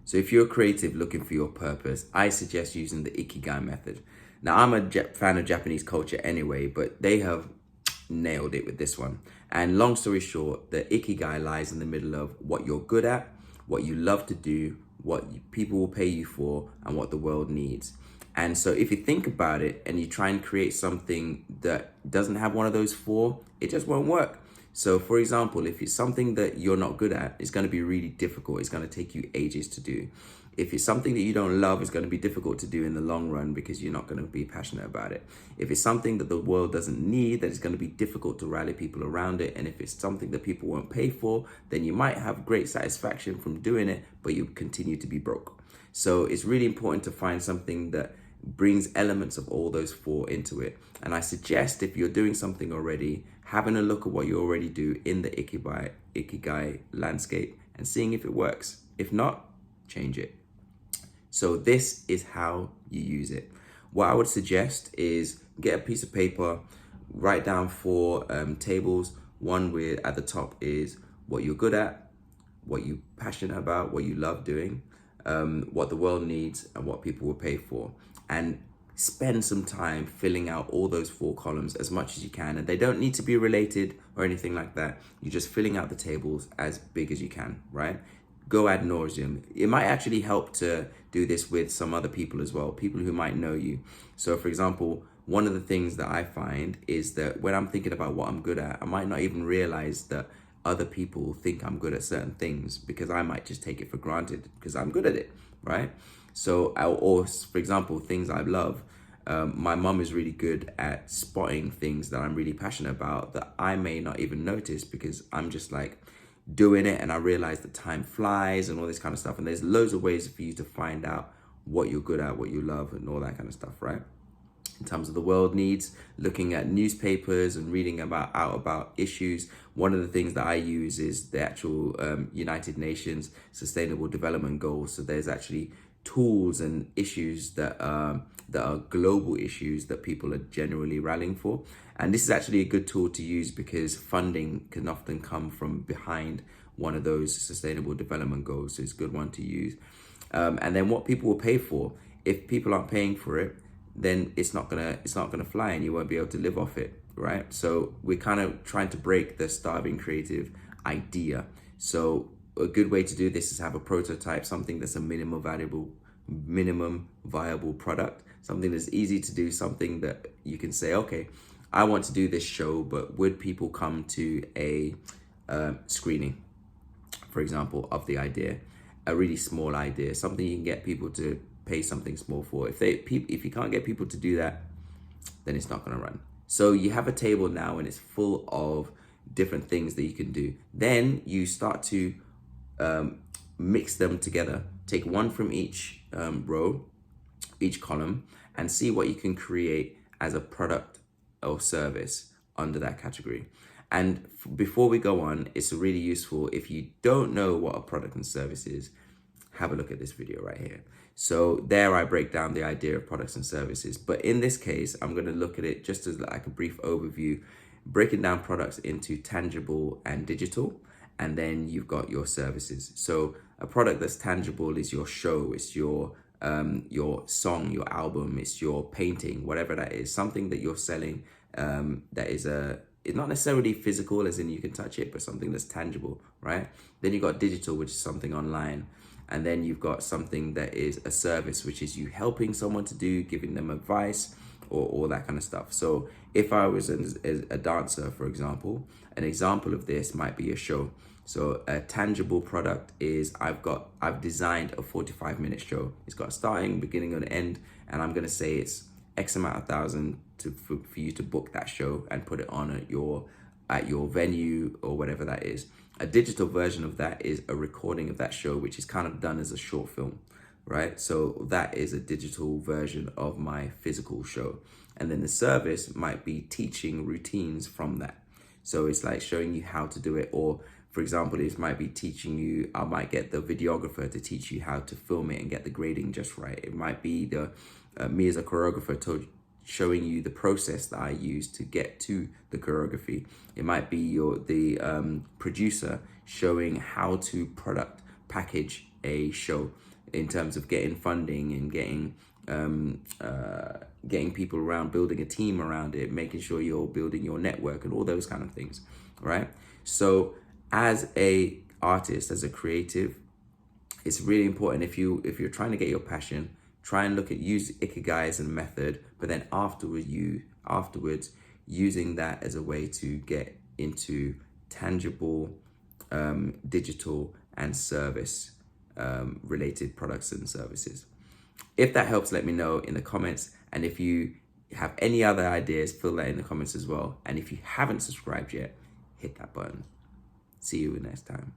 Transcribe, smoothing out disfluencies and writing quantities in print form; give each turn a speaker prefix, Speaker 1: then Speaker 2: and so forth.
Speaker 1: So if you're a creative looking for your purpose, I suggest using the Ikigai method. Now, I'm a fan of Japanese culture anyway, but they have nailed it with this one. And long story short, the Ikigai lies in the middle of what you're good at, what you love to do, people will pay you for, and what the world needs. And so if you think about it and you try and create something that doesn't have one of those four, it just won't work. So for example, if it's something that you're not good at, it's going to be really difficult. It's going to take you ages to do. If it's something that you don't love, it's going to be difficult to do in the long run because you're not going to be passionate about it. If it's something that the world doesn't need, then it's going to be difficult to rally people around it. And if it's something that people won't pay for, then you might have great satisfaction from doing it, but you continue to be broke. So it's really important to find something that brings elements of all those four into it. And I suggest, if you're doing something already, having a look at what you already do in the Ikigai landscape and seeing if it works. If not, change it. So this is how you use it. What I would suggest is get a piece of paper, write down four tables. One with at the top is what you're good at, what you're passionate about, what you love doing, what the world needs, and what people will pay for. And spend some time filling out all those four columns as much as you can. And they don't need to be related or anything like that. You're just filling out the tables as big as you can, right? Go ad nauseum. It might actually help to do this with some other people as well, people who might know you. So for example, one of the things that I find is that when I'm thinking about what I'm good at, I might not even realize that other people think I'm good at certain things because I might just take it for granted because I'm good at it, right? So, or for example, things I love. My mum is really good at spotting things that I'm really passionate about that I may not even notice because I'm just like doing it and I realize that time flies and all this kind of stuff. And there's loads of ways for you to find out what you're good at, what you love, and all that kind of stuff, right? In terms of the world needs, looking at newspapers and reading about issues. One of the things that I use is the actual United Nations Sustainable Development Goals. So there's actually tools and issues that are global issues that people are generally rallying for. And this is actually a good tool to use because funding can often come from behind one of those sustainable development goals. So it's a good one to use. And then what people will pay for. If people aren't paying for it, then it's not gonna fly and you won't be able to live off it, right? So we're kind of trying to break the starving creative idea. So a good way to do this is have a prototype, something that's a minimum viable product, something that's easy to do, something that you can say, okay, I want to do this show, but would people come to a screening, for example, of the idea, a really small idea, something you can get people to pay something small for. If you can't get people to do that, then it's not going to run. So you have a table now and it's full of different things that you can do. Then you start to mix them together. Take one from each row, each column, and see what you can create as a product or service under that category. And before we go on, it's really useful if you don't know what a product and service is, have a look at this video right here. So there I break down the idea of products and services. But in this case, I'm going to look at it just as like a brief overview, breaking down products into tangible and digital. And then you've got your services. So a product that's tangible is your show, it's your song, your album, it's your painting, whatever that is, something that you're selling that is it's not necessarily physical as in you can touch it, but something that's tangible, right? Then you've got digital, which is something online. And then you've got something that is a service, which is you helping someone to do, giving them advice, or all that kind of stuff. So if I was a dancer, for example, an example of this might be a show. So a tangible product is I've designed a 45-minute show. It's got a starting, beginning, and end, and I'm gonna say it's X amount of thousand for you to book that show and put it on at your venue or whatever that is. A digital version of that is a recording of that show, which is kind of done as a short film, right? So that is a digital version of my physical show. And then the service might be teaching routines from that. So it's like showing you how to do it. Or for example, it might be teaching you, I might get the videographer to teach you how to film it and get the grading just right. It might be me as a choreographer showing you the process that I use to get to the choreography. It might be the producer showing how to package a show. in terms of getting funding and getting people around, building a team around it, making sure you're building your network and all those kind of things, right? So as a artist, as a creative, it's really important if you're trying to get your passion, try and use Ikigai as a method, but then afterwards using that as a way to get into tangible digital and service related products and services. If that helps, let me know in the comments. And if you have any other ideas, fill that in the comments as well. And if you haven't subscribed yet, hit that button. See you next time.